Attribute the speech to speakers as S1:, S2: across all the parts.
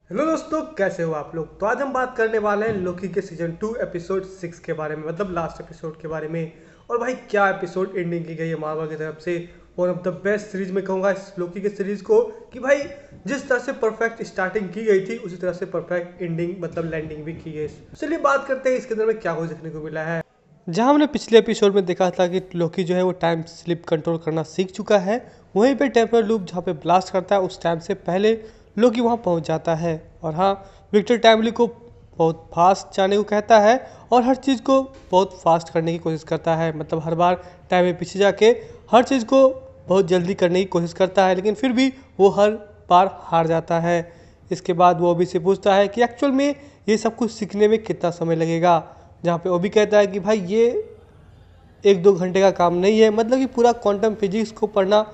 S1: Hello दोस्तों, कैसे हो आप लोग। तो आज हम बात करने वाले हैं लोकी के सीजन 2 एपिसोड 6 के बारे में, मतलब लास्ट एपिसोड के बारे में। और भाई क्या एपिसोड एंडिंग की गई है मार्वल की तरफ से। One of the best series में कहूँगा इस लोकी के सीरीज को कि भाई जिस तरह से परफेक्ट स्टार्टिंग की गई थी उसी तरह से परफेक्ट एंडिंग मतलब लैंडिंग भी की गई। चलिए बात करते हैं इसके अंदर में क्या कुछ देखने को मिला है। जहां हमने पिछले एपिसोड में देखा था कि लोकी जो है वो टाइम स्लिप कंट्रोल करना सीख चुका है, वहीं पे टेम्पर लूप जहां पे ब्लास्ट करता है उस टाइम से पहले लोकी वहां पहुंच जाता है। और हाँ, विक्टर टाइमली को बहुत फास्ट जाने को कहता है और हर चीज़ को बहुत फास्ट करने की कोशिश करता है। मतलब हर बार टाइम में पीछे जाके हर चीज़ को बहुत जल्दी करने की कोशिश करता है, लेकिन फिर भी वो हर बार हार जाता है। इसके बाद वो अभी से पूछता है कि एक्चुअल में ये सब कुछ सीखने में कितना समय लगेगा, जहाँ पे वो भी कहता है कि भाई ये 1-2 घंटे का काम नहीं है। मतलब कि पूरा क्वांटम फिजिक्स को पढ़ना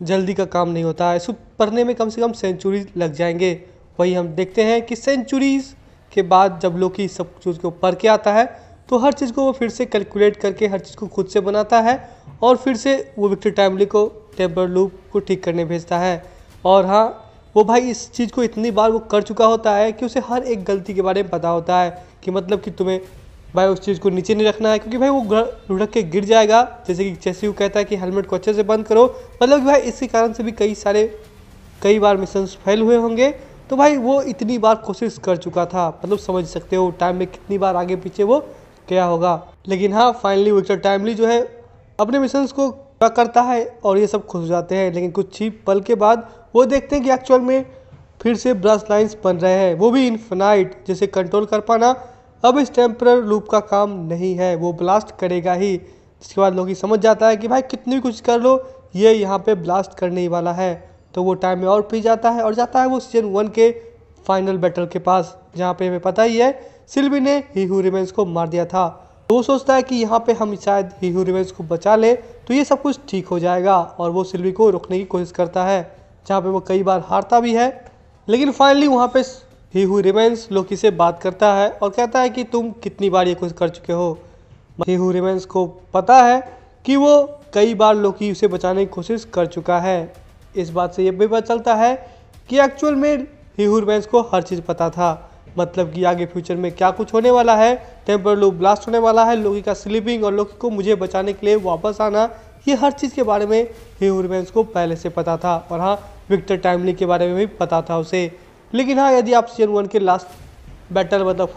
S1: जल्दी का काम नहीं होता है, इसको पढ़ने में कम से कम सेंचुरीज लग जाएंगे। वही हम देखते हैं कि सेंचुरीज के बाद जब लोकी सब चीज़ को पढ़ के आता है तो हर चीज़ को वो फिर से कैलकुलेट करके हर चीज़ को खुद से बनाता है और फिर से वो विक्टर टाइमली को टेम्पर लूप को ठीक करने भेजता है। और हाँ, वो भाई इस चीज़ को इतनी बार वो कर चुका होता है कि उसे हर एक गलती के बारे में पता होता है कि मतलब कि तुम्हें भाई उस चीज़ को नीचे नहीं रखना है, क्योंकि भाई वो लुढ़क के गिर जाएगा। जैसे कि जैसे वो कहता है कि हेलमेट को अच्छे से बंद करो, मतलब कि भाई इसी कारण से भी कई बार मिशन फेल हुए होंगे। तो भाई वो इतनी बार कोशिश कर चुका था, मतलब समझ सकते हो टाइम में कितनी बार आगे पीछे वो गया होगा। लेकिन हाँ, फाइनली विक्टर टाइमली जो है अपने मिशंस को पूरा करता है और ये सब खुश हो जाते हैं। लेकिन कुछ ही पल के बाद वो देखते हैं कि एक्चुअल में फिर से ब्रश लाइन्स बन रहे हैं, वो भी इन्फिनाइट। जिसे कंट्रोल कर पाना अब इस टेम्परर लूप का काम नहीं है, वो ब्लास्ट करेगा ही। जिसके बाद लोकी समझ जाता है कि भाई कितनी भी कुछ कर लो ये यहाँ पे ब्लास्ट करने ही वाला है। तो वो टाइम में और पी जाता है और जाता है वो सीजन 1 के फाइनल बैटल के पास, जहाँ पे हमें पता ही है सिल्वी ने ही हू रिमेंस को मार दिया था। तो वो सोचता है कि यहाँ पे हम शायद ही हू रिमेंस को बचा ले तो ये सब कुछ ठीक हो जाएगा, और वो सिल्वी को रोकने की कोशिश करता है, जहाँ पे वो कई बार हारता भी है। लेकिन फाइनली वहाँ पे ही हू रिमेंस लोकी से बात करता है और कहता है कि तुम कितनी बार ये कुछ कर चुके हो। ही हू रिमेंस को पता है कि वो कई बार लोकी उसे बचाने की कोशिश कर चुका है। इस बात से ये भी पता चलता है कि एक्चुअल में ही हू रिमेंस को हर चीज़ पता था, मतलब कि आगे फ्यूचर में क्या कुछ होने वाला है, टेम्पर लूप ब्लास्ट होने वाला है, लोकी का स्लीपिंग और लोकी को मुझे बचाने के लिए वापस आना, ये हर चीज़ के बारे में ही हू रिमेंस को पहले से पता था। और हाँ, विक्टर टाइमली के बारे में भी पता था उसे। लेकिन हाँ, यदि आप सीजन 1 के लास्ट बैटल मतलब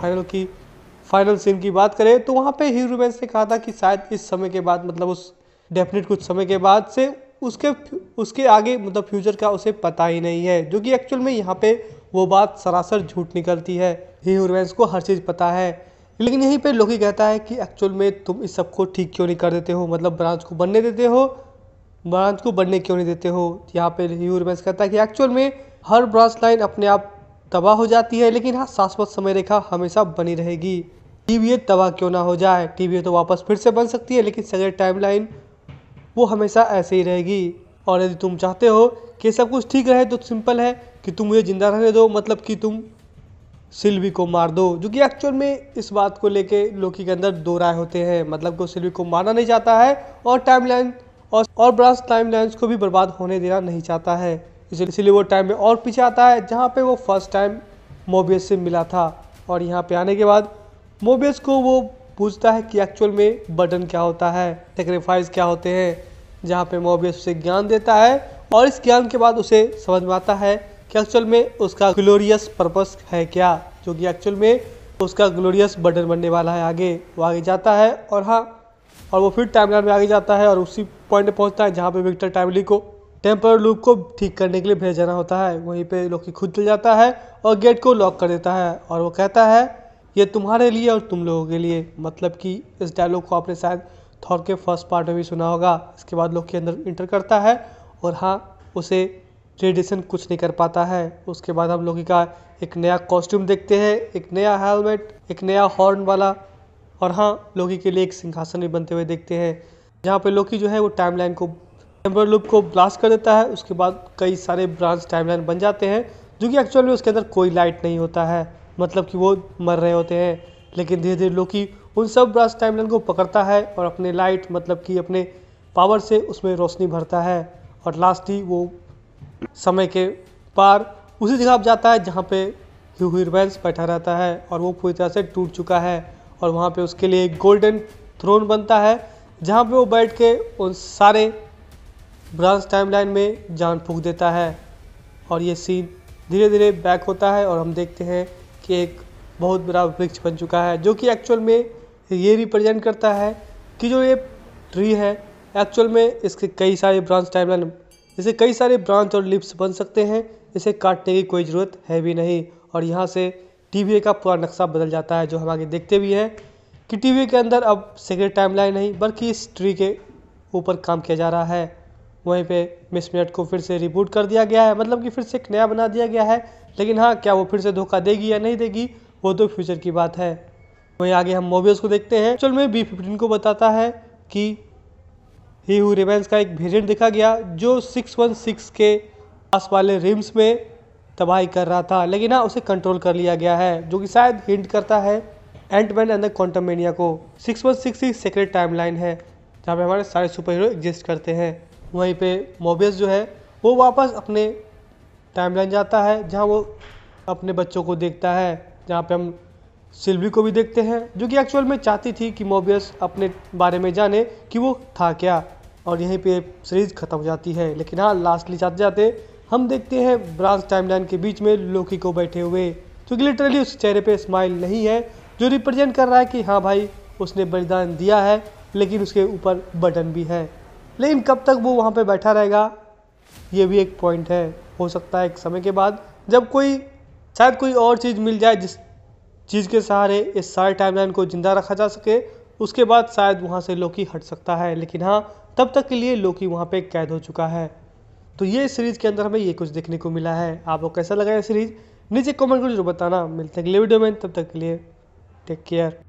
S1: फाइनल सीन की बात करें तो वहाँ पे ही हू रिमेंस ने कहा था कि शायद इस समय के बाद, मतलब उस डेफिनेट कुछ समय के बाद से उसके आगे मतलब फ्यूचर का उसे पता ही नहीं है, जो कि एक्चुअल में यहाँ पे वो बात सरासर झूठ निकलती है। ही हू रिमेंस को हर चीज़ पता है। लेकिन यहीं पे लोकी कहता है कि एक्चुअल में तुम इस सब को ठीक क्यों नहीं कर देते हो, मतलब ब्रांच को बनने देते हो, ब्रांच को बनने क्यों नहीं देते हो। यहाँ पे ही हू रिमेंस कहता है कि एक्चुअल में हर ब्रांच लाइन अपने आप तबाह हो जाती है, लेकिन हाँ, शाश्वत समय रेखा हमेशा बनी रहेगी। टीवीए तबाह क्यों ना हो जाए, टीवीए तो वापस फिर से बन सकती है, लेकिन सगेर टाइमलाइन वो हमेशा ऐसे ही रहेगी। और यदि तुम चाहते हो कि सब कुछ ठीक रहे तो सिंपल है कि तुम मुझे जिंदा रहने दो, मतलब कि तुम सिल्वी को मार दो। जो कि एक्चुअल में इस बात को लेके लोकी के अंदर दो राय होते हैं, मतलब कि वो सिल्वी को मारना नहीं चाहता है और टाइमलाइन और ब्रांच टाइमलाइंस को भी बर्बाद होने देना नहीं चाहता है। इसलिए वो टाइम में और पीछे आता है, जहाँ पे वो फर्स्ट टाइम मोबियस से मिला था। और यहाँ पे आने के बाद मोबियस को वो पूछता है कि एक्चुअल में बर्डन क्या होता है, सेक्रीफाइस क्या होते हैं, जहाँ पे मोबियस उसे ज्ञान देता है। और इस ज्ञान के बाद उसे समझ में आता है कि एक्चुअल में उसका ग्लोरियस पर्पस है क्या, जो कि एक्चुअल में उसका ग्लोरियस बर्डन बनने वाला है। आगे वो आगे जाता है और हाँ, और वो फिर टाइमलाइन में आगे जाता है और उसी पॉइंट पे पहुंचता है जहाँ पे विक्टर टाइमली को टेम्पर लूप को ठीक करने के लिए भेज जाना होता है। वहीं पे लोकी खुद चल जाता है और गेट को लॉक कर देता है और वो कहता है ये तुम्हारे लिए और तुम लोगों के लिए। मतलब कि इस डायलॉग को आपने शायद थॉर के फर्स्ट पार्ट में भी सुना होगा। इसके बाद लोकी अंदर इंटर करता है और हाँ, उसे रेडिएशन कुछ नहीं कर पाता है। उसके बाद हम लोकी का एक नया कॉस्ट्यूम देखते हैं, एक नया हेलमेट, एक नया हॉर्न वाला, और हाँ, लोकी के लिए एक सिंहासन भी बनते हुए देखते हैं, जहाँ पे लोकी जो है वो टाइमलाइन को टेम्पर लूप को ब्लास्ट कर देता है। उसके बाद कई सारे ब्रांच टाइमलाइन बन जाते हैं, जो कि एक्चुअल में उसके अंदर कोई लाइट नहीं होता है, मतलब कि वो मर रहे होते हैं। लेकिन धीरे धीरे लोकी उन सब ब्रांच टाइमलाइन को पकड़ता है और अपने लाइट मतलब कि अपने पावर से उसमें रोशनी भरता है। और लास्ट ही वो समय के पार उसी जगह जाता है जहाँ पे ह्यू रिवेंस बैठा रहता है और वो पूरी तरह से टूट चुका है और वहाँ पे उसके लिए एक गोल्डन थ्रोन बनता है जहाँ पे वो बैठ के उन सारे ब्रांच टाइमलाइन में जान फूंक देता है। और ये सीन धीरे धीरे बैक होता है और हम देखते हैं कि एक बहुत बड़ा वृक्ष बन चुका है जो कि एक्चुअल में ये रिप्रेजेंट करता है कि जो ये ट्री है एक्चुअल में इसके कई सारे ब्रांच टाइमलाइन, इसे कई सारे ब्रांच और लिप्स बन सकते हैं, इसे काटने की कोई ज़रूरत है भी नहीं। और यहाँ से टीवीए का पूरा नक्शा बदल जाता है जो हम आगे देखते भी हैं कि टीवीए के अंदर अब सीक्रेट टाइमलाइन नहीं बल्कि इस ट्री के ऊपर काम किया जा रहा है। वहीं पे मिस मिनट को फिर से रिबूट कर दिया गया है, मतलब कि फिर से एक नया बना दिया गया है। लेकिन हाँ, क्या वो फिर से धोखा देगी या नहीं देगी वो तो फ्यूचर की बात है। वहीं आगे हम मोबियस को देखते हैं। एक्चुअल में B15 को बताता है कि ही हू रिवेंस का एक वेरिएंट देखा गया जो 616 के पास वाले रिम्स में तबाही कर रहा था, लेकिन हाँ उसे कंट्रोल कर लिया गया है जो कि शायद हिंट करता है एंटमैन एंड द क्वांटममेनिया को। 616 ही सीक्रेट टाइमलाइन है जहाँ पे हमारे सारे सुपर हीरो एग्जिस्ट करते हैं। वहीं पे मोबियस जो है वो वापस अपने टाइमलाइन जाता है जहाँ वो अपने बच्चों को देखता है, जहाँ पे हम सिल्वी को भी देखते हैं जो कि एक्चुअल में चाहती थी कि मोबियस अपने बारे में जाने कि वो था क्या। और यहीं पे सीरीज खत्म हो जाती है। लेकिन हाँ, लास्टली जाते जाते हम देखते हैं ब्रांच टाइमलाइन के बीच में लोकी को बैठे हुए, क्योंकि लिटरली उस चेहरे पे स्माइल नहीं है जो रिप्रेजेंट कर रहा है कि हाँ भाई उसने बलिदान दिया है, लेकिन उसके ऊपर बटन भी है। लेकिन कब तक वो वहाँ पे बैठा रहेगा ये भी एक पॉइंट है। हो सकता है एक समय के बाद जब शायद कोई और चीज़ मिल जाए जिस चीज़ के सहारे इस सारे टाइमलाइन को जिंदा रखा जा सके, उसके बाद शायद वहाँ से लोकी हट सकता है। लेकिन हाँ, तब तक के लिए लोकी वहाँ पे कैद हो चुका है। तो ये सीरीज़ के अंदर हमें ये कुछ देखने को मिला है। आपको कैसा लगा ये सीरीज़ नीचे कमेंट कर जरूर बताना। मिलते हैं अगले वीडियो में, तब तक के लिए टेक केयर।